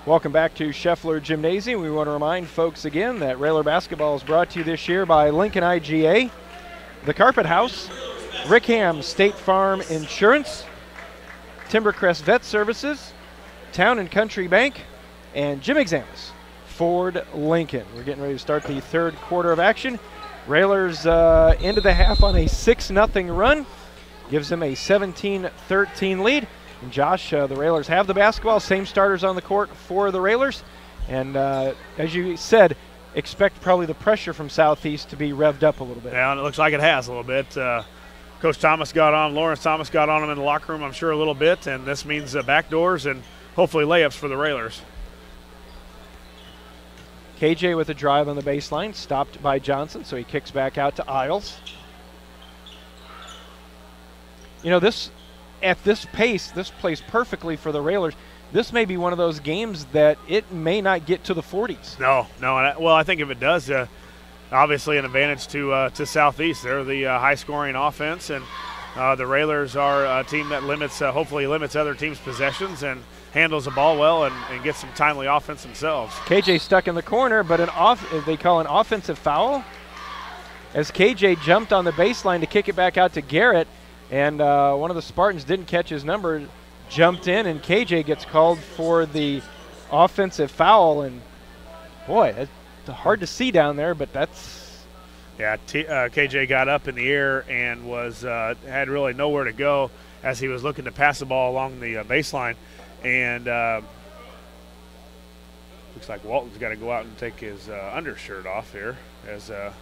Welcome back to Scheffler Gymnasium. We want to remind folks again that Railer basketball is brought to you this year by Lincoln IGA, The Carpet House, Rickham State Farm Insurance, Timbercrest Vet Services, Town and Country Bank, and Gym Exams, Ford Lincoln. We're getting ready to start the third quarter of action. Railers ended the half on a 6-0 run, gives them a 17-13 lead. And Josh, the Railers have the basketball, same starters on the court for the Railers. And as you said, expect probably the pressure from Southeast to be revved up a little bit. Yeah, and it looks like it has a little bit. Coach Thomas got on, Lawrence Thomas got on him in the locker room, I'm sure, a little bit. And this means backdoors and hopefully layups for the Railers. KJ with a drive on the baseline, stopped by Johnson, so he kicks back out to Isles. You know, at this pace, this plays perfectly for the Railers. This may be one of those games that it may not get to the 40s. No. Well, I think if it does, obviously an advantage to Southeast. They're the high-scoring offense, and the Railers are a team that hopefully limits other teams' possessions and handles the ball well and gets some timely offense themselves. KJ stuck in the corner, but they call an offensive foul as KJ jumped on the baseline to kick it back out to Garrett. And one of the Spartans didn't catch his number, jumped in, and KJ gets called for the offensive foul. And, boy, it's hard to see down there, but that's... Yeah, KJ got up in the air and had really nowhere to go as he was looking to pass the ball along the baseline. And looks like Walton's got to go out and take his undershirt off here as a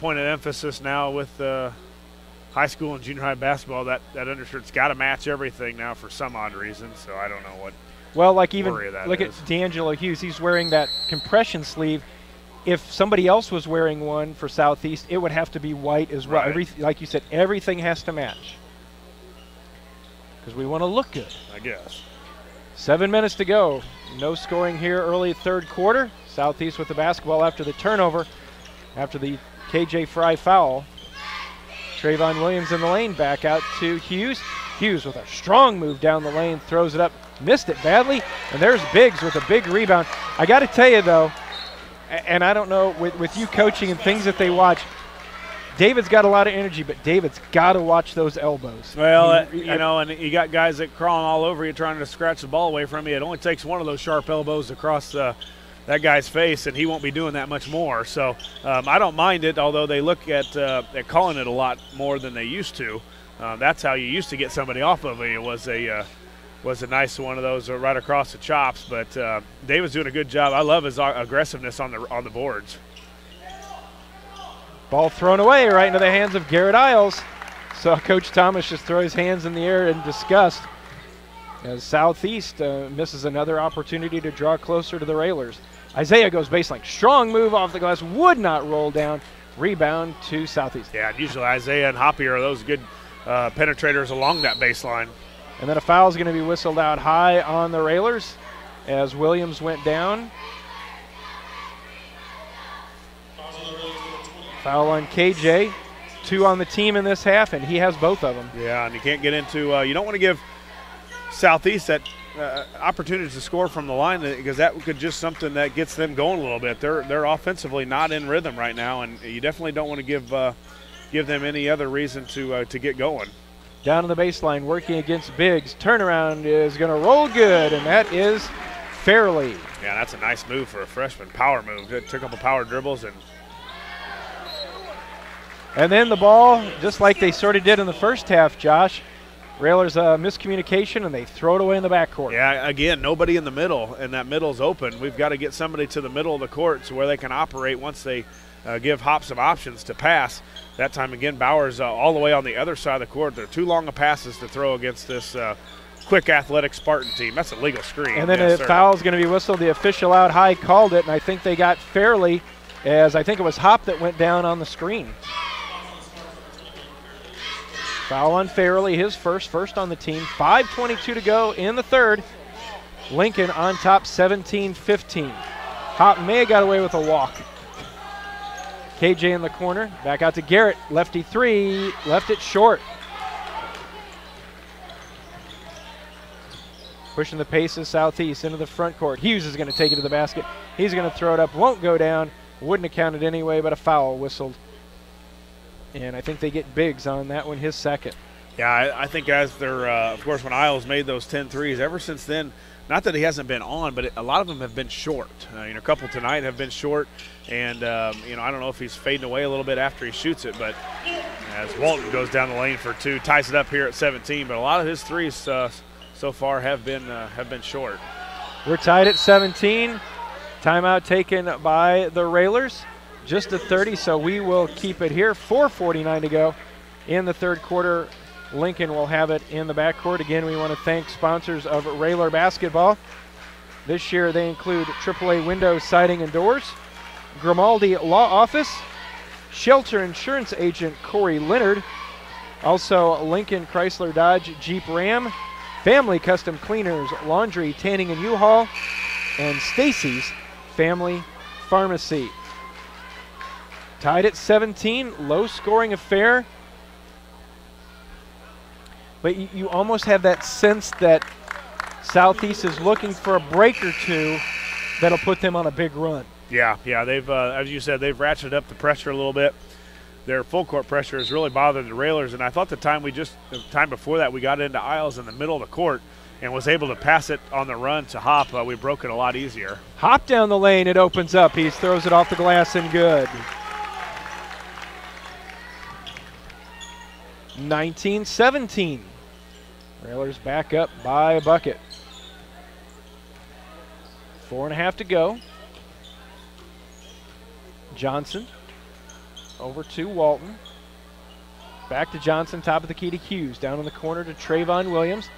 point of emphasis now with high school and junior high basketball. That undershirt's got to match everything now for some odd reason, so I don't know what. Well, like even look at D'Angelo Hughes. He's wearing that compression sleeve. If somebody else was wearing one for Southeast, it would have to be white as well. Right. Like you said, everything has to match because we want to look good, I guess. 7 minutes to go. No scoring here early third quarter. Southeast with the basketball after the turnover, after the KJ Fry foul. Trayvon Williams in the lane, back out to Hughes. Hughes with a strong move down the lane, throws it up, missed it badly, and there's Biggs with a big rebound. I got to tell you, though, and I don't know, with you coaching and things that they watch, David's got a lot of energy, but David's got to watch those elbows. Well, and you got guys that crawling all over you trying to scratch the ball away from you. It only takes one of those sharp elbows across that guy's face, and he won't be doing that much more. So I don't mind it, although they look at calling it a lot more than they used to. That's how you used to get somebody off of you. Was a nice one of those right across the chops. But David's doing a good job. I love his aggressiveness on the boards. Ball thrown away right into the hands of Garrett Isles. So Coach Thomas just throw his hands in the air in disgust as Southeast misses another opportunity to draw closer to the Railers. Isaiah goes baseline. Strong move off the glass. Would not roll down. Rebound to Southeast. Yeah, and usually Isaiah and Hoppy are those good penetrators along that baseline. And then a foul is going to be whistled out high on the Railers as Williams went down. Foul on KJ. 2 on the team in this half, and he has both of them. Yeah, and you can't get into you don't want to give Southeast that opportunities to score from the line because that could just something that gets them going a little bit. They're offensively not in rhythm right now, and you definitely don't want to give them any other reason to get going. Down on the baseline, working against Biggs. Turnaround is going to roll good, and that is Fairley. Yeah, that's a nice move for a freshman. Power move. Good. Took a couple power dribbles and then the ball, just like they sort of did in the first half, Josh. Railers miscommunication, and they throw it away in the backcourt. Yeah, again, nobody in the middle, and that middle's open. We've got to get somebody to the middle of the court so where they can operate once they give Hop some options to pass. That time, again, Bowers all the way on the other side of the court. They're too long of passes to throw against this quick, athletic Spartan team. That's a legal screen. And then a foul is going to be whistled. The official out high called it, and I think they got Fairley, as I think it was Hop that went down on the screen. Foul on Fairley, his first on the team. 5:22 to go in the third. Lincoln on top, 17-15. Hop may have got away with a walk. KJ in the corner, back out to Garrett. Lefty 3, left it short. Pushing the pace of Southeast into the front court. Hughes is going to take it to the basket. He's going to throw it up. Won't go down. Wouldn't have counted anyway, but a foul whistled. And I think they get Biggs on that one, his second. Yeah, I think as they're, of course, when Isles made those 10 threes, ever since then, not that he hasn't been on, but a lot of them have been short. A couple tonight have been short, and, I don't know if he's fading away a little bit after he shoots it, but as Walton goes down the lane for 2, ties it up here at 17, but a lot of his threes so far have been short. We're tied at 17. Timeout taken by the Railers. Just a 30, so we will keep it here. 4:49 to go in the third quarter. Lincoln will have it in the backcourt. Again, we want to thank sponsors of Railer basketball. This year they include AAA Windows, Siding, and Doors, Grimaldi Law Office, Shelter Insurance Agent Corey Leonard, also Lincoln Chrysler Dodge Jeep Ram, Family Custom Cleaners, Laundry, Tanning, and U-Haul, and Stacy's Family Pharmacy. Tied at 17, low-scoring affair. But you almost have that sense that Southeast is looking for a break or two that'll put them on a big run. Yeah, they've, as you said, they've ratcheted up the pressure a little bit. Their full court pressure has really bothered the Railers, and I thought the time before that we got into Isles in the middle of the court and was able to pass it on the run to Hop. We broke it a lot easier. Hop down the lane, it opens up. He throws it off the glass and good. 19-17. Railers back up by a bucket. 4.5 to go. Johnson over to Walton. Back to Johnson, top of the key to Hughes. Down in the corner to Trayvon Williams.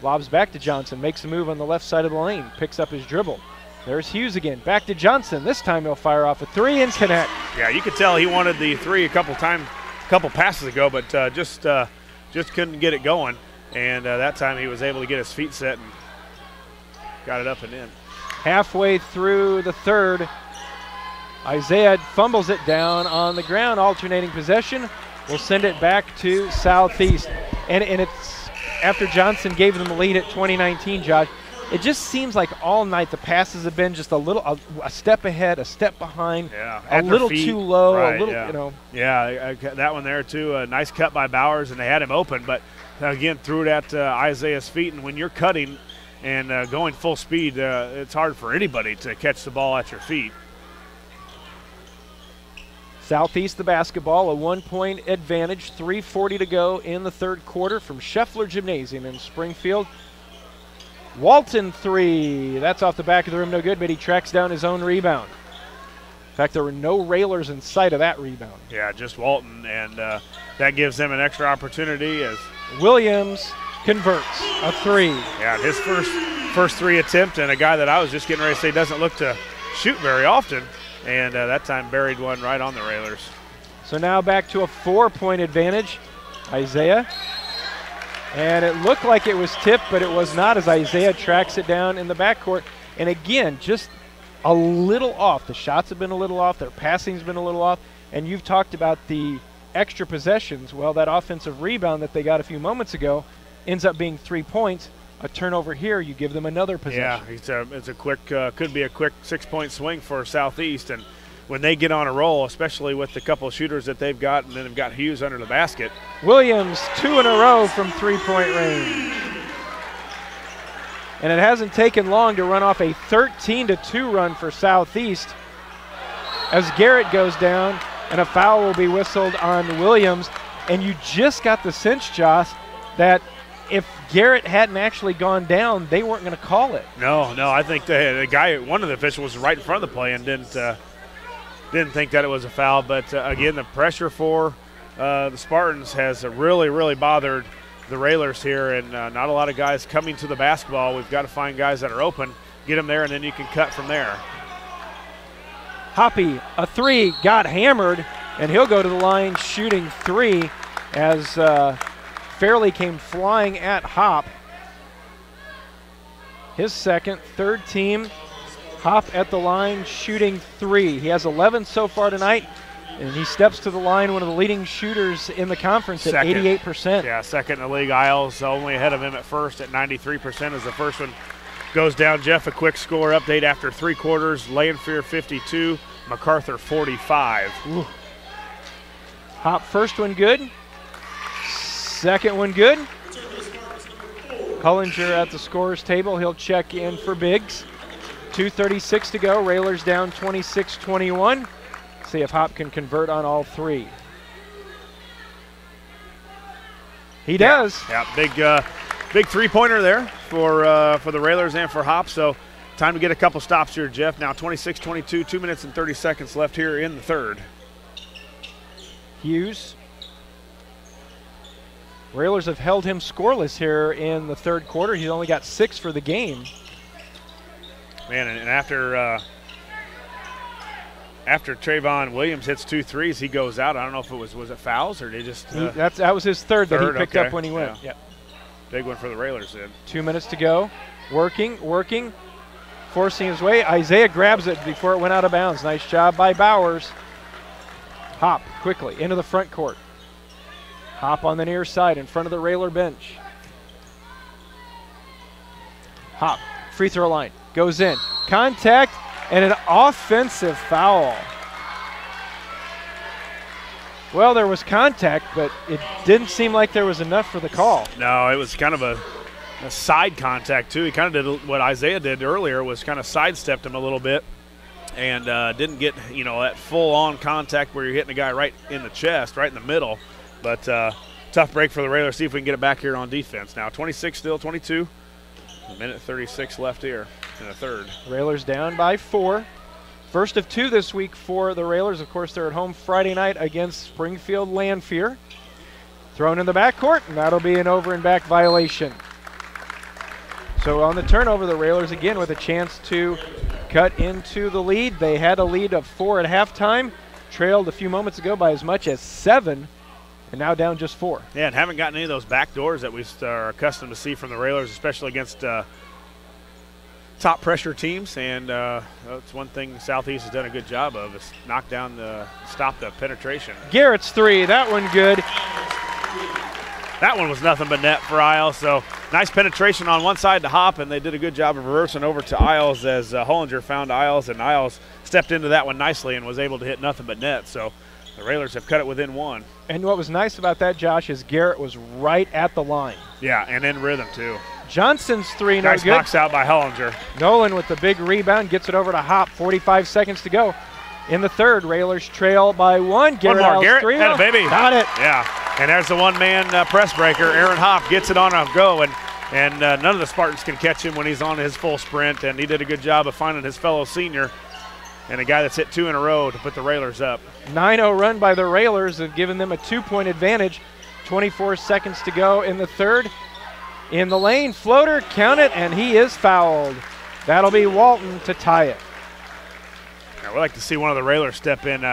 Lobs back to Johnson, makes a move on the left side of the lane, picks up his dribble. There's Hughes again, back to Johnson. This time he'll fire off a 3 and connect. Yeah, you could tell he wanted the 3 a couple passes ago, but just couldn't get it going. And that time he was able to get his feet set and got it up and in. Halfway through the third, Isaiah fumbles it down on the ground, alternating possession. We'll send it back to Southeast. And it's after Johnson gave them the lead at 2019, Josh. It just seems like all night the passes have been just a step ahead, a step behind, a little too low, right, a little, Yeah, that one there too. A nice cut by Bowers, and they had him open, but again threw it at Isaiah's feet. And when you're cutting and going full speed, it's hard for anybody to catch the ball at your feet. Southeast the basketball, a 1-point advantage, 3:40 to go in the third quarter from Scheffler Gymnasium in Springfield. Walton 3, that's off the back of the rim, no good, but he tracks down his own rebound. In fact, there were no Railers in sight of that rebound. Yeah, just Walton, and that gives them an extra opportunity as Williams converts a 3. Yeah, his first 3 attempt, and a guy that I was just getting ready to say doesn't look to shoot very often, and that time buried one right on the Railers. So now back to a 4-point advantage. Isaiah. And it looked like it was tipped, but it was not, as Isaiah tracks it down in the backcourt. And again, just a little off. The shots have been a little off. Their passing's been a little off. And you've talked about the extra possessions. Well, that offensive rebound that they got a few moments ago ends up being 3 points. A turnover here, you give them another possession. Yeah, it's a quick, could be a quick 6-point swing for Southeast. And when they get on a roll, especially with the couple of shooters that they've got, and then they've got Hughes under the basket. Williams, 2 in a row from 3-point range. And it hasn't taken long to run off a 13-2 run for Southeast as Garrett goes down, and a foul will be whistled on Williams. And you just got the sense, Josh, that if Garrett hadn't actually gone down, they weren't going to call it. No, I think the guy, one of the officials, was right in front of the play and didn't think that it was a foul. But again, the pressure for the Spartans has really, really bothered the Railers here, and not a lot of guys coming to the basketball. We've got to find guys that are open, get them there, and then you can cut from there. Hoppy, a 3, got hammered, and he'll go to the line shooting 3 as Fairley came flying at Hop. His second, third team. Hop at the line shooting 3. He has 11 so far tonight, and he steps to the line, one of the leading shooters in the conference at 88%. Yeah, second in the league. Isles only ahead of him at first at 93% as the first one goes down. Jeff, a quick score update after 3 quarters. Lanphier 52, MacArthur 45. Ooh. Hop first one good. Second one good. Hullinger at the scorer's table. He'll check in for Biggs. 2:36 to go. Railers down 26-21. See if Hop can convert on all 3. He does. Yeah, big three-pointer there for the Railers and for Hop. So time to get a couple stops here, Jeff. Now 26-22, 2 minutes and 30 seconds left here in the third. Hughes. Railers have held him scoreless here in the third quarter. He's only got 6 for the game. Man, and after Trayvon Williams hits 2 threes, he goes out. I don't know if it was it fouls or they just that was his third that he picked up when he went. Yeah. Big one for the Railers then. 2 minutes to go. Working, forcing his way. Isaiah grabs it before it went out of bounds. Nice job by Bowers. Hop quickly into the front court. Hop on the near side in front of the Railer bench. Hop, free throw line, goes in. Contact and an offensive foul. Well, there was contact, but it didn't seem like there was enough for the call. No, it was kind of a side contact, too. He kind of did what Isaiah did earlier, was kind of sidestepped him a little bit and didn't get, that full-on contact where you're hitting a guy right in the chest, right in the middle. But tough break for the Railers. See if we can get it back here on defense. Now 26 still, 22. A minute 36 left here in the third. Railers down by 4. First of 2 this week for the Railers. Of course, they're at home Friday night against Springfield Lanphier. Thrown in the backcourt, and that'll be an over and back violation. So on the turnover, the Railers again with a chance to cut into the lead. They had a lead of 4 at halftime, trailed a few moments ago by as much as 7. And now down just 4. Yeah, and haven't gotten any of those back doors that we are accustomed to see from the Railers, especially against top pressure teams. And that's one thing Southeast has done a good job of, is knock down stop the penetration. Garrett's 3, that one good. That one was nothing but net for Isles. So nice penetration on one side to Hop, and they did a good job of reversing over to Isles as Hullinger found Isles, and Isles stepped into that one nicely and was able to hit nothing but net. So the Railers have cut it within 1. And what was nice about that, Josh, is Garrett was right at the line. Yeah, and in rhythm, too. Johnson's 3, no nice good. Nice box out by Hullinger. Nolan with the big rebound, gets it over to Hop. 45 seconds to go. In the third, Railers trail by 1. Garrett, one more, Garrett. 3. Had it, baby. Got it. Yeah, and there's the one-man press breaker. Aaron Hop gets it on a go, and none of the Spartans can catch him when he's on his full sprint, and he did a good job of finding his fellow senior and a guy that's hit 2 in a row to put the Railers up. 9-0 run by the Railers have given them a 2-point advantage. 24 seconds to go in the third. In the lane, floater, count it, and he is fouled. That'll be Walton to tie it. Now, we'd like to see one of the Railers step in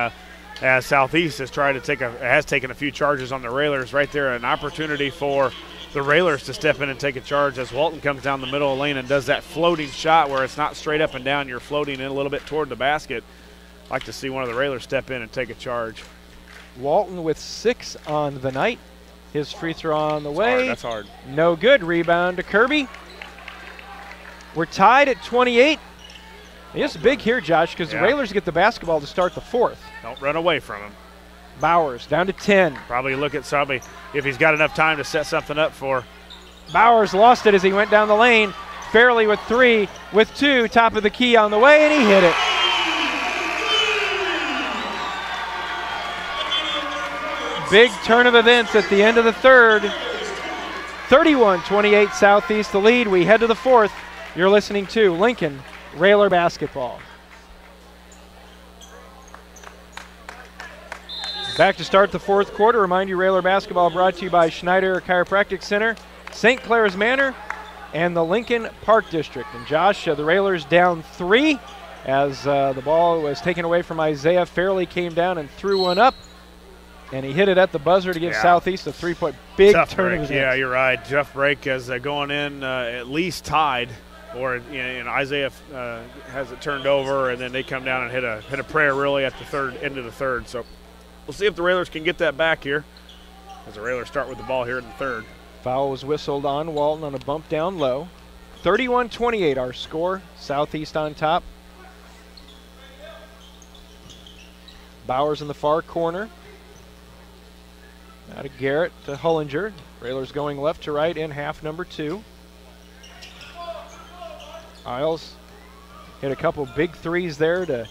as Southeast has taken a few charges on the Railers right there. An opportunity for the Railers to step in and take a charge as Walton comes down the middle of the lane and does that floating shot where it's not straight up and down, you're floating in a little bit toward the basket. I'd like to see one of the Railers step in and take a charge. Walton with 6 on the night. His free throw on the way. That's hard. No good. Rebound to Kirby. We're tied at 28. It's big here, Josh, because the Railers get the basketball to start the 4th. Don't run away from him. Bowers down to 10. Probably look at somebody if he's got enough time to set something up for. Bowers lost it as he went down the lane. Fairley with 3, with 2, top of the key on the way, and he hit it. Big turn of events at the end of the third. 31-28 Southeast the lead. We head to the 4th. You're listening to Lincoln Railer Basketball. Back to start the 4th quarter. Remind you, Railer Basketball brought to you by Schneider Chiropractic Center, St. Clair's Manor, and the Lincoln Park District. And Josh, the Railers down 3 as the ball was taken away from Isaiah. Fairley came down and threw one up, and he hit it at the buzzer to give Southeast a 3-point big turn of events. Yeah, you're right. Tough break as going in at least tied, or and Isaiah has it turned over, and then they come down and hit a prayer really at the end of the third. So we'll see if the Railers can get that back here as the Railers start with the ball here in the third. Foul was whistled on Walton on a bump down low. 31-28 our score. Southeast on top. Bowers in the far corner. Now to Garrett to Hullinger. Railers going left to right in half number 2. Isles hit a couple big threes there to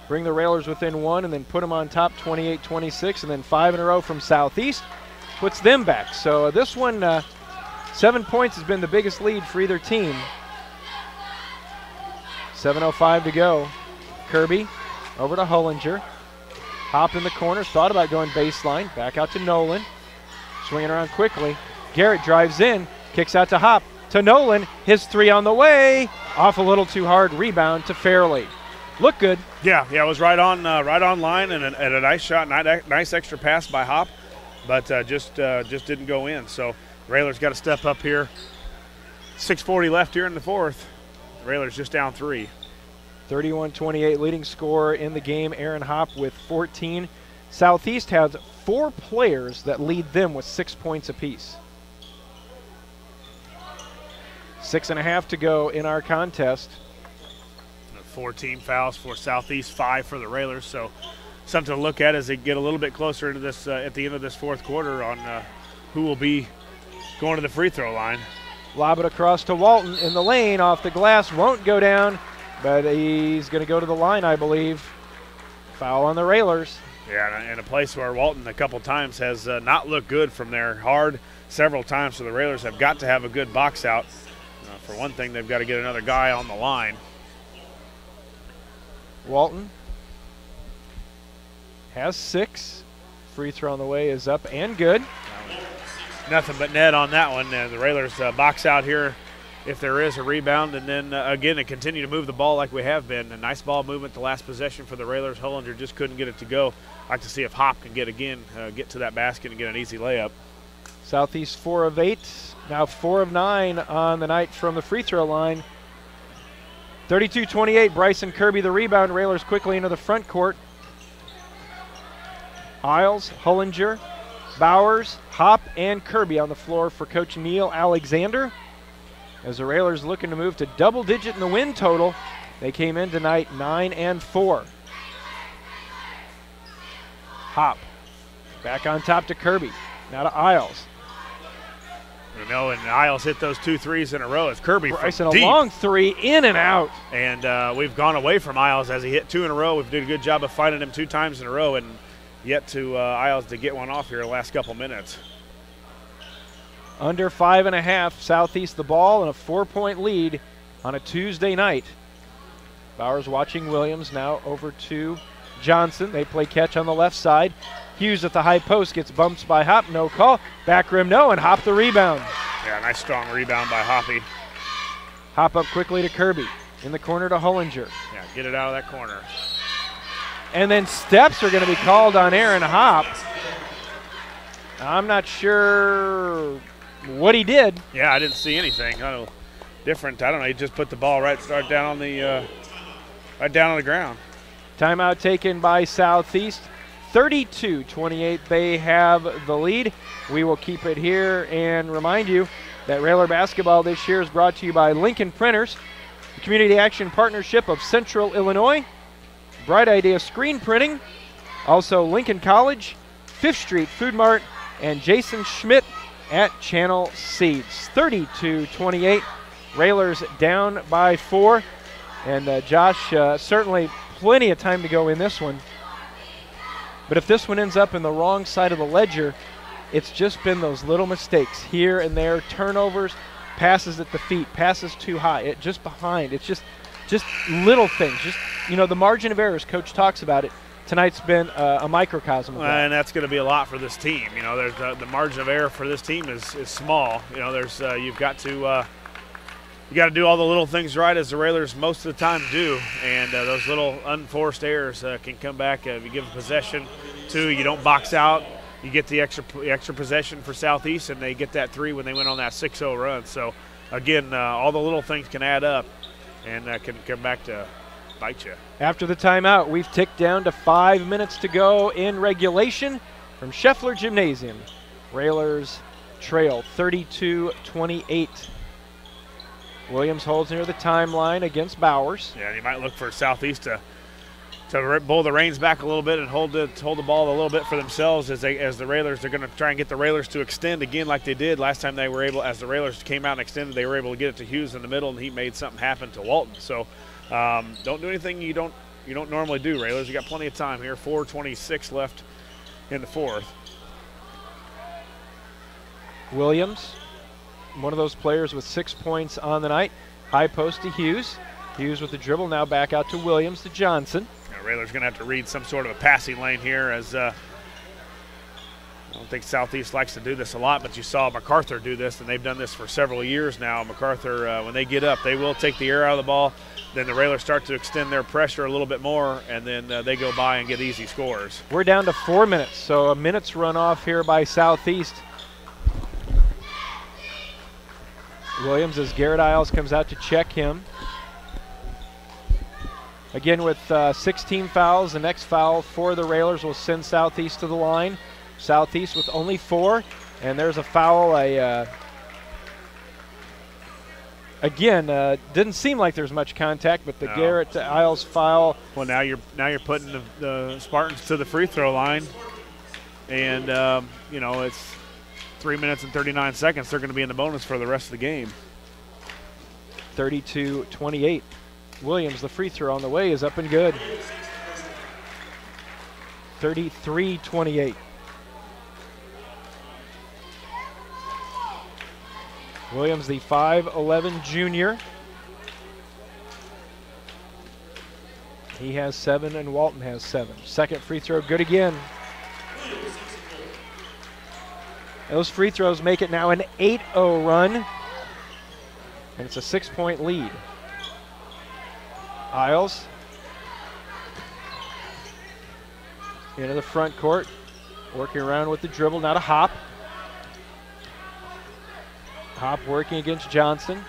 bring the Railers within 1 and then put them on top 28-26, and then 5 in a row from Southeast puts them back. So this one, 7 points has been the biggest lead for either team. 7:05 to go. Kirby over to Hullinger. Hop in the corner, thought about going baseline. Back out to Nolan. Swinging around quickly. Garrett drives in, kicks out to Hop. To Nolan, his 3 on the way. Off a little too hard, rebound to Fairley. Look good. Yeah, it was right on line and a nice shot, nice extra pass by Hop, but just didn't go in. So Railers got to step up here. 6:40 left here in the fourth. Railers just down 3. 31-28 leading scorer in the game. Aaron Hop with 14. Southeast has 4 players that lead them with 6 points apiece. 6.5 to go in our contest. 14 fouls for Southeast, 5 for the Railers. So something to look at as they get a little bit closer into this at the end of this fourth quarter on who will be going to the free throw line. Lob it across to Walton in the lane, off the glass, won't go down, but he's going to go to the line, I believe. Foul on the Railers. Yeah, in a place where Walton a couple times has not looked good from there. Hard several times, so the Railers have got to have a good box out. For one thing, they've got to get another guy on the line. Walton has 6. Free throw on the way is up and good. Nothing but net on that one. The Railers box out here if there is a rebound, and then again to continue to move the ball like we have been. A nice ball movement the last possession for the Railers. Hullinger just couldn't get it to go. I'd like to see if Hop can get to that basket and get an easy layup. Southeast 4 of 8, now 4 of 9 on the night from the free throw line. 32-28, Bryson Kirby the rebound. Railers quickly into the front court. Isles, Hullinger, Bowers, Hop, and Kirby on the floor for Coach Neil Alexander. As the Railers looking to move to double digit in the win total. They came in tonight 9-4. Hop back on top to Kirby. Now to Isles. You know, and Isles hit those 2 threes in a row. It's Kirby Bryson from a deep. long 3 in and out. And we've gone away from Isles as he hit 2 in a row. We've done a good job of finding him 2 times in a row, and yet to Isles to get one off here the last couple minutes. Under 5.5, Southeast the ball and a 4-point lead on a Tuesday night. Bowers watching Williams, now over to Johnson. They play catch on the left side. Hughes at the high post gets bumped by Hop, no call. Back rim, no, and Hop the rebound. Yeah, nice strong rebound by Hoppy. Hop up quickly to Kirby. In the corner to Hullinger. Yeah, get it out of that corner. And then steps are going to be called on Aaron Hop. I'm not sure what he did. Yeah, I didn't see anything. I don't know, different. I don't know. He just put the ball right down on the ground. Timeout taken by Southeast. 32-28. They have the lead. We will keep it here and remind you that Railer basketball this year is brought to you by Lincoln Printers, the Community Action Partnership of Central Illinois, Bright Idea Screen Printing, also Lincoln College, 5th Street Food Mart, and Jason Schmidt at Channel Seeds. 32-28. Railers down by 4. And Josh, certainly plenty of time to go in this one. But if this one ends up in the wrong side of the ledger, it's just been those little mistakes here and there, turnovers, passes at the feet, passes too high, just behind. It's just little things. Just, you know, the margin of errors, Coach talks about it. Tonight's been a microcosm of that. And that's going to be a lot for this team. You know, there's the margin of error for this team is small. You know, there's you've got to do all the little things right, as the Railers most of the time do, and those little unforced errors can come back. If you give a possession to, you don't box out, you get the extra possession for Southeast, and they get that 3 when they went on that 6-0 run. So, again, all the little things can add up and can come back to bite you. After the timeout, we've ticked down to 5 minutes to go in regulation from Scheffler Gymnasium. Railers trail 32-28. Williams holds near the timeline against Bowers. Yeah, you might look for Southeast to bowl the reins back a little bit and hold the ball a little bit for themselves as the Railers. They're going to try and get the Railers to extend again like they did last time. They were able, as the Railers came out and extended, they were able to get it to Hughes in the middle, and he made something happen to Walton. So don't do anything you don't normally do, Railers. You got plenty of time here. 4:26 left in the fourth. Williams, one of those players with 6 points on the night. High post to Hughes. Hughes with the dribble, now back out to Williams to Johnson. Railers going to have to read some sort of a passing lane here, as I don't think Southeast likes to do this a lot, but you saw MacArthur do this, and they've done this for several years now. MacArthur, when they get up, they will take the air out of the ball. Then the Railers start to extend their pressure a little bit more, and then they go by and get easy scores. We're down to 4 minutes, so a minute's run off here by Southeast. Williams, as Garrett Isles comes out to check him. Again, with 16 fouls, the next foul for the Railers will send Southeast to the line. Southeast with only 4, and there's a foul. Again, didn't seem like there's much contact, but the Garrett Isles foul. Well, now you're putting the Spartans to the free throw line, and it's 3 minutes and 39 seconds. They're going to be in the bonus for the rest of the game. 32-28. Williams, the free throw on the way, is up and good. 33-28. Williams, the 5'11 junior. He has 7 and Walton has 7. Second free throw, good again. Those free throws make it now an 8-0 run, and it's a 6-point lead. Isles into the front court, working around with the dribble, now to Hop. Hop working against Johnson.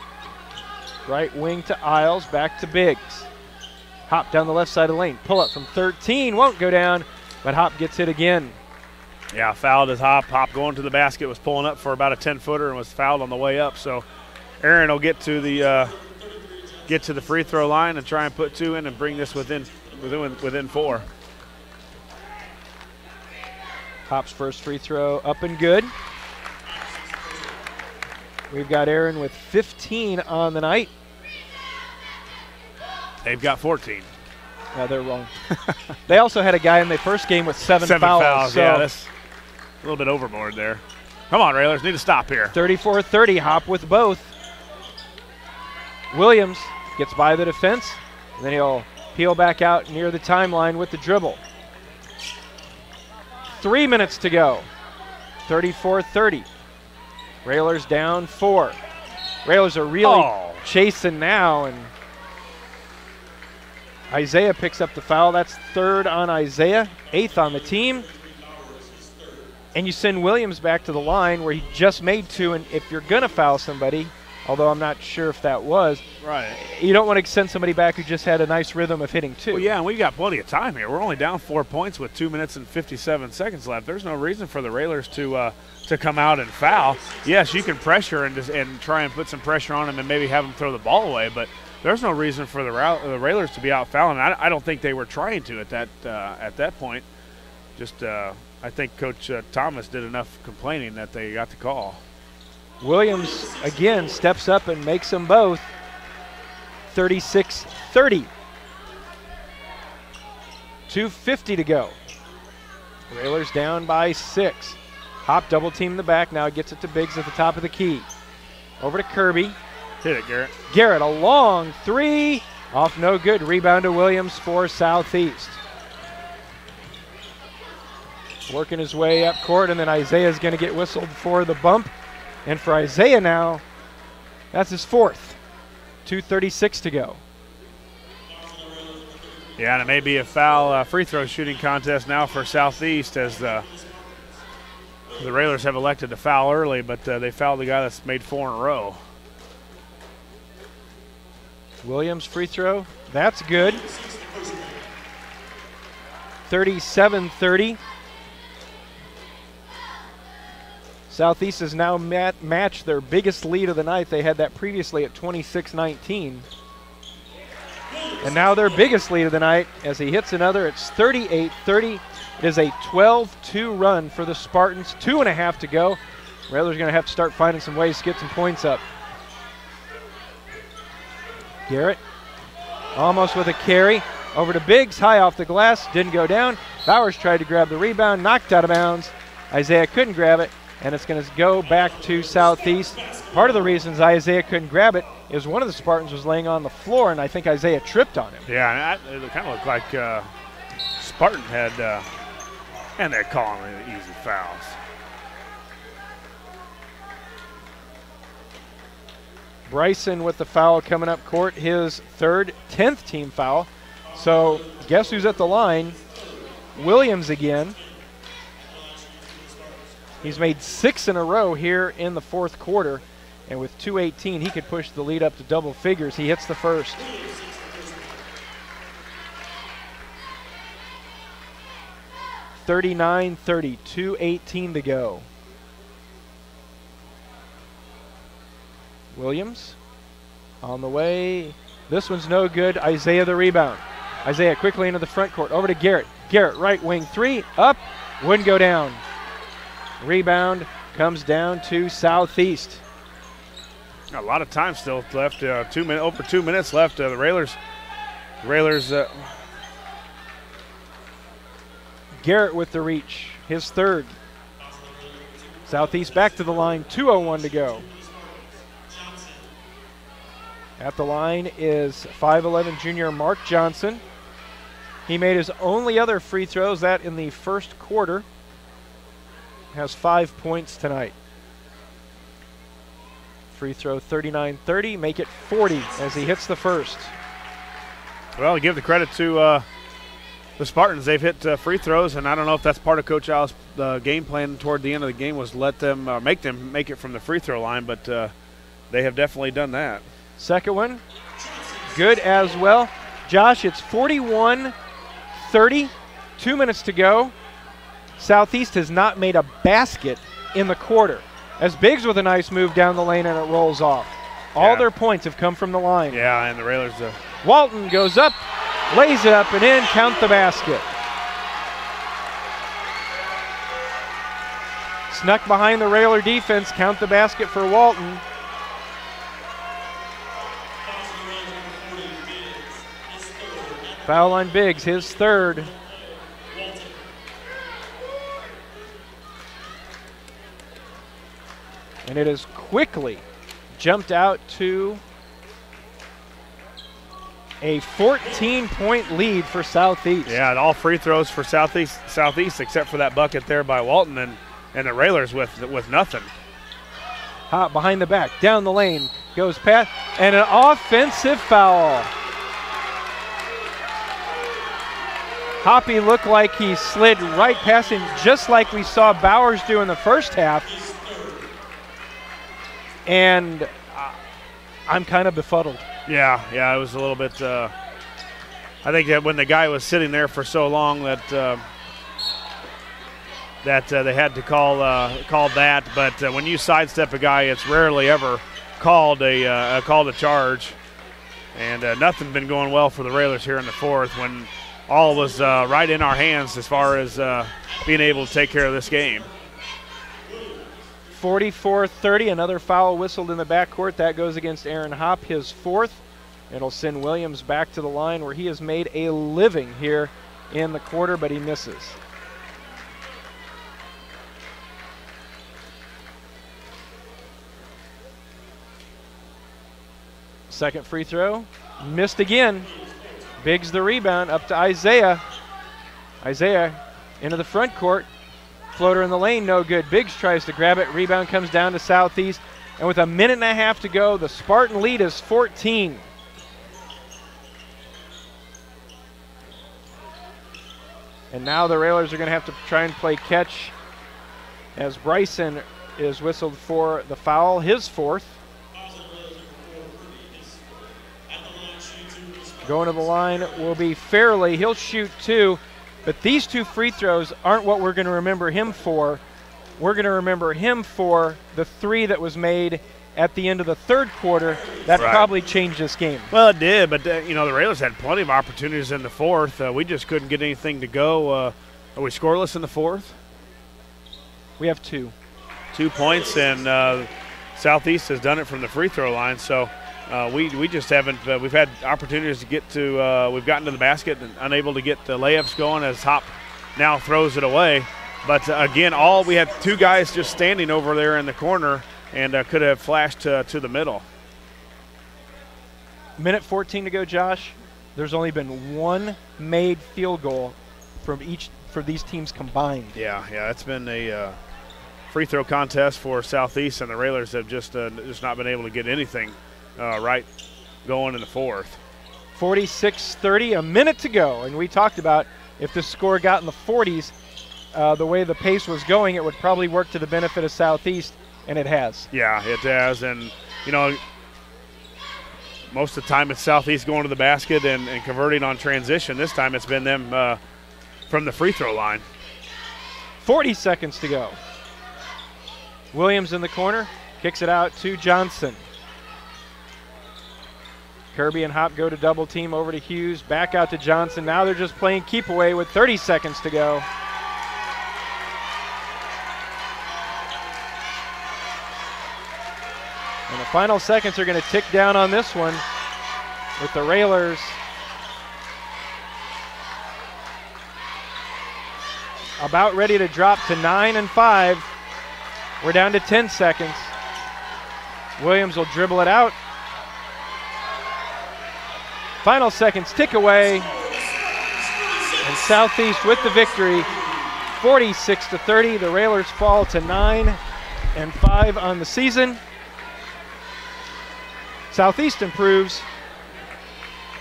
Right wing to Isles, back to Biggs. Hop down the left side of the lane, pull up from 13, won't go down, but Hop gets it again. Yeah, fouled as Hop. Hop going to the basket, was pulling up for about a 10-footer and was fouled on the way up. So Aaron will get to the free throw line and try and put 2 in and bring this within 4. Hop's first free throw up and good. We've got Aaron with 15 on the night. They've got 14. No, they're wrong. They also had a guy in the first game with 7 fouls. So yeah, that's a little bit overboard there. Come on, Railers, need to stop here. 34-30, Hop with both. Williams gets by the defense, and then he'll peel back out near the timeline with the dribble. 3 minutes to go. 34-30. Railers down 4. Railers are really chasing now, and Isaiah picks up the foul. That's 3rd on Isaiah, 8th on the team. And you send Williams back to the line where he just made 2, and if you're going to foul somebody, although I'm not sure if that was, right, you don't want to send somebody back who just had a nice rhythm of hitting 2. Well, yeah, and we've got plenty of time here. We're only down 4 points with 2 minutes and 57 seconds left. There's no reason for the Railers to come out and foul. Yes, you can pressure and try and put some pressure on them and maybe have them throw the ball away, but there's no reason for the Railers to be out fouling. I don't think they were trying to at that point. Just I think Coach Thomas did enough complaining that they got the call. Williams again steps up and makes them both. 36-30. 2:50 to go. Railers down by 6. Hop double team in the back, now gets it to Biggs at the top of the key. Over to Kirby. Hit it, Garrett. Garrett, a long 3. Off no good. Rebound to Williams for Southeast. Working his way up court, and then Isaiah's going to get whistled for the bump. And for Isaiah now, that's his 4th. 2:36 to go. Yeah, and it may be a foul free throw shooting contest now for Southeast, as the Railers have elected to foul early, but they fouled the guy that's made 4 in a row. Williams free throw, that's good. 37-30. Southeast has now matched their biggest lead of the night. They had that previously at 26-19. And now their biggest lead of the night as he hits another. It's 38-30. It is a 12-2 run for the Spartans. 2.5 to go. Railers going to have to start finding some ways to get some points up. Garrett almost with a carry. Over to Biggs, high off the glass, didn't go down. Bowers tried to grab the rebound, knocked out of bounds. Isaiah couldn't grab it, and it's going to go back to Southeast. Part of the reasons Isaiah couldn't grab it is one of the Spartans was laying on the floor, and I think Isaiah tripped on him. Yeah, and it kind of looked like Spartan had, and they're calling it easy fouls. Bryson with the foul coming up court, his third, 10th team foul. So guess who's at the line? Williams again. He's made 6 in a row here in the fourth quarter, and with 2:18, he could push the lead up to double figures. He hits the first. (39-30), 2:18 to go. Williams on the way. This one's no good. Isaiah the rebound. Isaiah quickly into the front court. Over to Garrett. Garrett, right wing three. Up. Wouldn't go down. Rebound comes down to Southeast. A lot of time still left. Over 2 minutes left. The Railers. Garrett with the reach. His third. Southeast back to the line. 2:01 to go. At the line is 5'11" junior Mark Johnson. He made his only other free throws, that in the first quarter. Has 5 points tonight. Free throw 39-30, make it 40 as he hits the first. Well, give the credit to the Spartans. They've hit free throws, and I don't know if that's part of Coach Al's game plan toward the end of the game was let them make it from the free throw line, but they have definitely done that. Second one, good as well. Josh, it's 41-30, 2 minutes to go. Southeast has not made a basket in the quarter. As Biggs with a nice move down the lane and it rolls off. All their points have come from the line. Yeah, and the Railers. Walton goes up, lays it up and in, count the basket. Snuck behind the Railer defense, count the basket for Walton. Foul on Biggs, his third. And it has quickly jumped out to a 14-point lead for Southeast. Yeah, and all free throws for Southeast except for that bucket there by Walton, and the Railers with nothing. Hot behind the back, down the lane, goes past, and an offensive foul. Hoppy looked like he slid right past him, just like we saw Bowers do in the first half. And I'm kind of befuddled. Yeah, it was a little bit. I think that when the guy was sitting there for so long that they had to call that. But when you sidestep a guy, it's rarely ever called a charge. And nothing been going well for the Railers here in the fourth when all was right in our hands as far as being able to take care of this game. 44-30, another foul whistled in the backcourt. That goes against Aaron Hopp, his fourth. It'll send Williams back to the line where he has made a living here in the quarter, but he misses. Second free throw, missed again. Biggs the rebound, up to Isaiah. Isaiah into the front court. Floater in the lane, no good. Biggs tries to grab it. Rebound comes down to Southeast. And with a minute and a half to go, the Spartan lead is 14. And now the Railers are going to have to try and play catch as Bryson is whistled for the foul, his fourth. Going to the line will be Fairley. He'll shoot two. But these two free throws aren't what we're going to remember him for. we're going to remember him for the three that was made at the end of the third quarter. That probably changed this game. Well, it did, but, the Railers had plenty of opportunities in the fourth. We just couldn't get anything to go. Are we scoreless in the fourth? We have 2. 2 points, and Southeast has done it from the free throw line. So we just haven't we've had opportunities to get to we've gotten to the basket and unable to get the layups going as Hop now throws it away. But, again, we had 2 guys just standing over there in the corner and could have flashed to the middle. Minute 14 to go, Josh. There's only been 1 made field goal for these teams combined. Yeah, it's been a free throw contest for Southeast, and the Railers have just not been able to get anything right going in the fourth. 46-30, a minute to go, and we talked about if the score got in the 40s, the way the pace was going, it would probably work to the benefit of Southeast, and it has. Yeah, it has, and most of the time it's Southeast going to the basket and converting on transition. This time it's been them from the free throw line. 40 seconds to go. Williams in the corner, kicks it out to Johnson. Kirby and Hop go to double team over to Hughes, back out to Johnson. Now they're just playing keep away with 30 seconds to go. And the final seconds are going to tick down on this one with the Railers about ready to drop to 9 and 5. We're down to 10 seconds. Williams will dribble it out. Final seconds tick away. And Southeast with the victory, 46-30. The Railers fall to 9 and 5 on the season. Southeast improves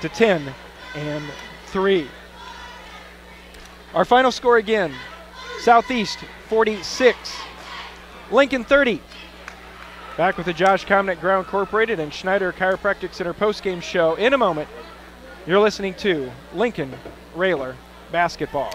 to 10 and 3. Our final score again, Southeast 46, Lincoln 30. Back with the Josh Komnick Ground Incorporated and Schneider Chiropractic Center postgame show in a moment. You're listening to Lincoln Railer Basketball.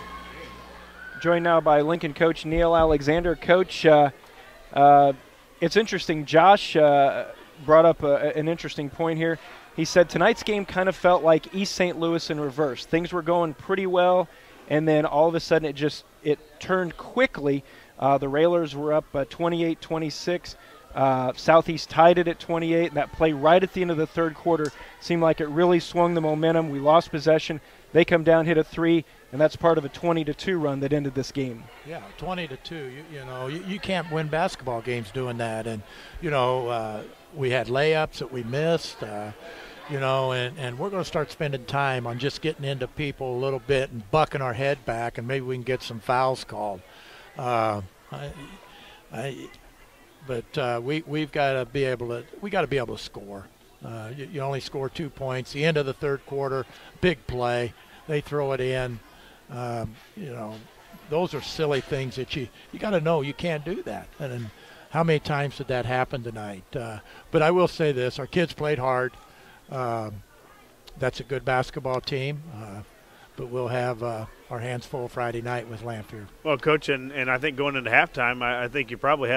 Joined now by Lincoln coach Neil Alexander. Coach, it's interesting. Josh brought up an interesting point here. He said tonight's game kind of felt like East St. Louis in reverse. Things were going pretty well, and then all of a sudden it turned quickly. The Railers were up 28-26. Southeast tied it at 28, and that play right at the end of the third quarter seemed like it really swung the momentum. We lost possession. They come down, hit a 3, and that's part of a 20-2 run that ended this game. Yeah, 20-2. You can't win basketball games doing that. And, we had layups that we missed, and we're going to start spending time on just getting into people a little bit and bucking our head back, and maybe we can get some fouls called. But we've got to be able to score. You only score 2 points. The end of the third quarter, big play. They throw it in. Those are silly things that you got to know you can't do that. And how many times did that happen tonight? But I will say this: our kids played hard. That's a good basketball team. But we'll have our hands full Friday night with Lanphier. Well, Coach, and I think going into halftime, I think you probably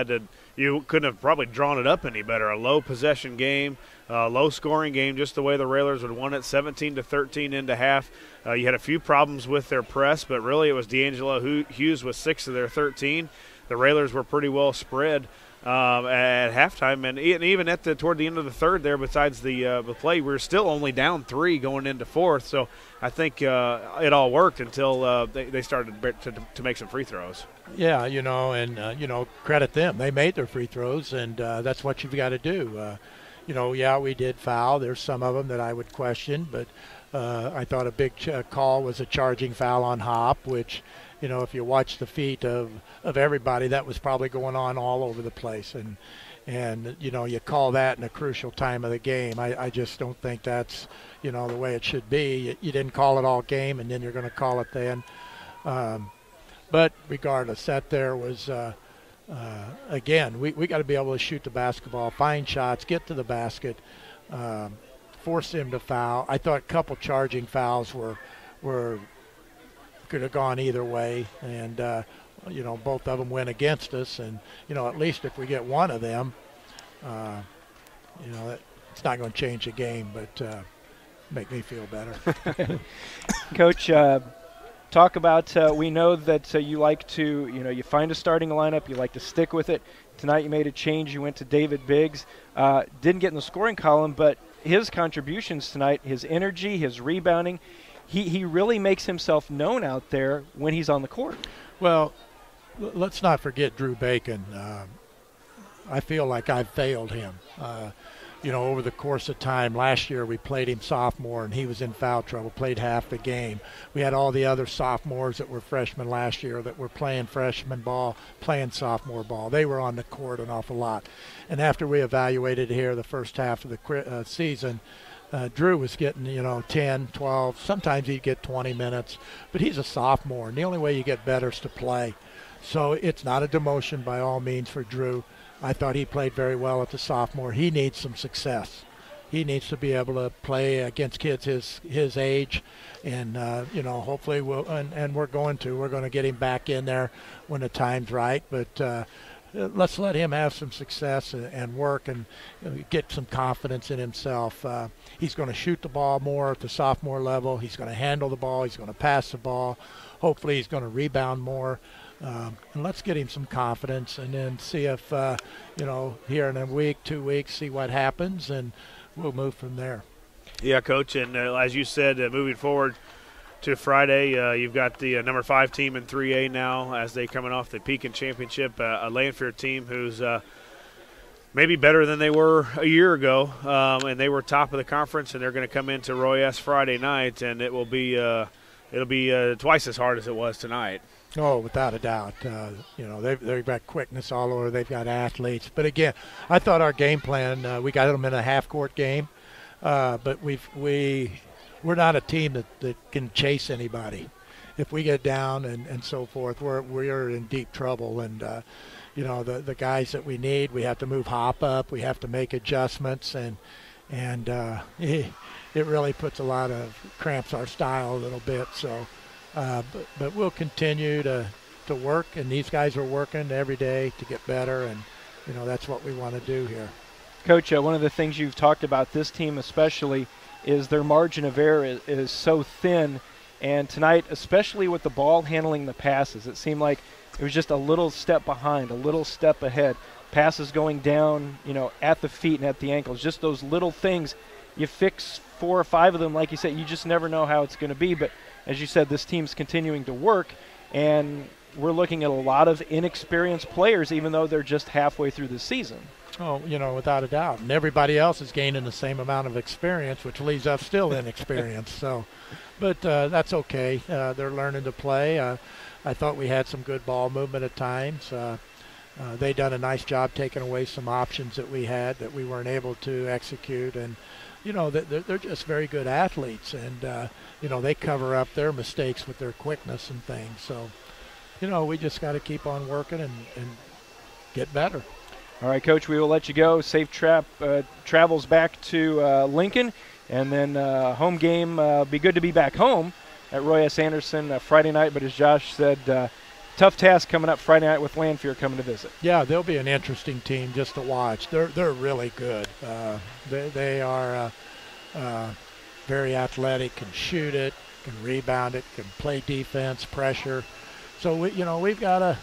you couldn't have probably drawn it up any better. A low possession game, low scoring game, just the way the Railers would won it, 17-13 into half. You had a few problems with their press, but really it was D'Angelo Hughes with 6 of their 13. The Railers were pretty well spread at halftime, and even toward the end of the third there, besides the play, we were still only down 3 going into fourth. So I think it all worked until they started to make some free throws. Yeah, credit them. They made their free throws, and that's what you've got to do. We did foul. There's some of them that I would question, but I thought a big call was a charging foul on Hop, which, if you watch the feet of everybody, that was probably going on all over the place. And you call that in a crucial time of the game. I just don't think that's, the way it should be. You didn't call it all game, and then you're going to call it then. But regardless, that there was, again, we got to be able to shoot the basketball, find shots, get to the basket, force him to foul. I thought a couple charging fouls were could have gone either way, and you know, both of them went against us, and you know, at least if we get one of them, you know, it's not going to change the game, but make me feel better. Coach, talk about, we know that you like to, you know, you find a starting lineup, you like to stick with it. Tonight you made a change, you went to David Biggs. Didn't get in the scoring column, but his contributions tonight, his energy, his rebounding, he really makes himself known out there when he's on the court. Well, let's not forget Drew Bacon. I feel like I've failed him. You know, over the course of time, last year we played him sophomore and he was in foul trouble, played half the game. We had all the other sophomores that were freshmen last year that were playing freshman ball, playing sophomore ball. They were on the court an awful lot. And after we evaluated here the first half of the season, Drew was getting, you know, 10, 12, sometimes he'd get 20 minutes, but he's a sophomore, and the only way you get better is to play. So it's not a demotion by all means for Drew. I thought he played very well at the sophomore. He needs some success. He needs to be able to play against kids his age, and you know, hopefully we'll and we're going to get him back in there when the time's right. But let's let him have some success and work and get some confidence in himself. He's going to shoot the ball more at the sophomore level. He's going to handle the ball. He's going to pass the ball. Hopefully he's going to rebound more. And let's get him some confidence and then see if, you know, here in a week, 2 weeks, see what happens, and we'll move from there. Yeah, Coach, and as you said, moving forward to Friday, you've got the number 5 team in 3A now as they coming off the Pekin Championship, a Lanphier team who's maybe better than they were a year ago, and they were top of the conference, and they're going to come into Roy S. Friday night, and it will be it'll be twice as hard as it was tonight. Oh, without a doubt. You know, they've got quickness all over. They've got athletes. But again, I thought our game plan, we got them in a half-court game, but we're not a team that can chase anybody. If we get down and so forth, we're in deep trouble. And you know, the guys that we need, we have to move Hop up. We have to make adjustments, and it really puts a lot of cramps our style a little bit. So. But we'll continue to work, and these guys are working every day to get better, and you know, that's what we want to do here. Coach, one of the things you've talked about this team especially is their margin of error is so thin, and tonight, especially with the ball handling the passes, it seemed like it was just a little step behind, a little step ahead. Passes going down, you know, at the feet and at the ankles, just those little things. You fix 4 or 5 of them, like you said, you just never know how it's going to be. But as you said, this team's continuing to work, and we're looking at a lot of inexperienced players, even though they're just halfway through the season. Oh, you know, without a doubt. And everybody else is gaining the same amount of experience, which leaves us still inexperienced. So, but that's okay. They're learning to play. I thought we had some good ball movement at times. They done a nice job taking away some options that we had that we weren't able to execute. And, you know, they're just very good athletes, and you know, they cover up their mistakes with their quickness and things. So, you know, we just got to keep on working and get better. All right, Coach, we will let you go. Safe travels back to Lincoln, and then home game. Be good to be back home at Roy S. Anderson Friday night. But as Josh said, tough task coming up Friday night with Lanphier coming to visit. Yeah, they'll be an interesting team just to watch. They're really good. They are very athletic, can shoot it, can rebound it, can play defense, pressure. So we've got to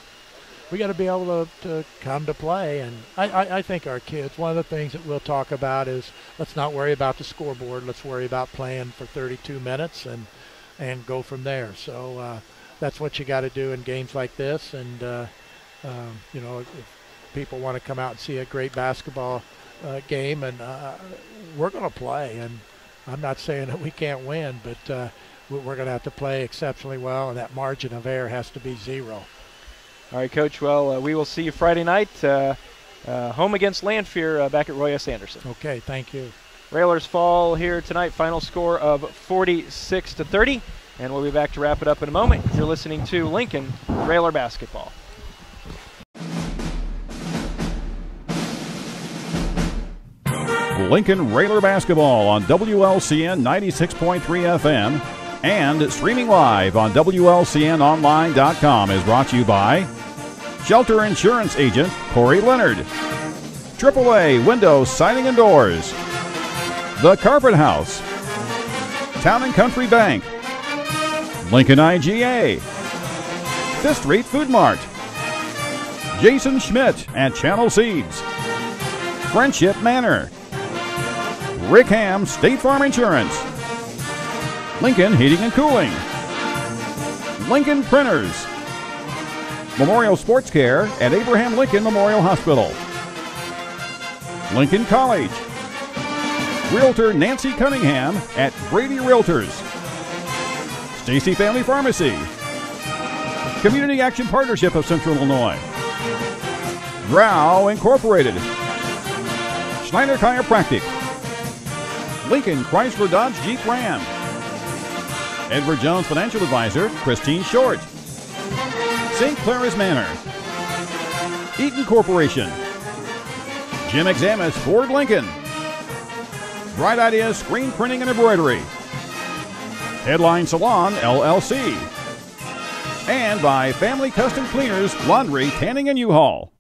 be able to come to play. And I think our kids, one of the things that we'll talk about is let's not worry about the scoreboard. Let's worry about playing for 32 minutes and go from there. So that's what you got to do in games like this. And you know, if people want to come out and see a great basketball game, and we're going to play. And I'm not saying that we can't win, but we're going to have to play exceptionally well, and that margin of error has to be 0. All right, Coach. Well, we will see you Friday night, home against Lanphier back at Roy S. Anderson. Okay, thank you. Railers fall here tonight, final score of 46-30, and we'll be back to wrap it up in a moment. You're listening to Lincoln Railer Basketball. Lincoln Railer Basketball on WLCN 96.3 FM And streaming live on WLCNonline.com is brought to you by Shelter Insurance Agent Corey Leonard, AAA Windows, Siding and Doors, The Carpet House, Town and Country Bank, Lincoln IGA, Fifth Street Food Mart, Jason Schmidt at Channel Seeds, Friendship Manor, Rick Ham State Farm Insurance, Lincoln Heating and Cooling, Lincoln Printers, Memorial Sports Care at Abraham Lincoln Memorial Hospital, Lincoln College, Realtor Nancy Cunningham at Brady Realtors, Stacy Family Pharmacy, Community Action Partnership of Central Illinois, Grau Incorporated, Schneider Chiropractic, Lincoln Chrysler Dodge Jeep Ram, Edward Jones Financial Advisor Christine Short, St. Clara's Manor, Eaton Corporation, Jim Examus Ford Lincoln, Bright Ideas Screen Printing and Embroidery, Headline Salon LLC, and by Family Custom Cleaners Laundry, Tanning and U-Haul.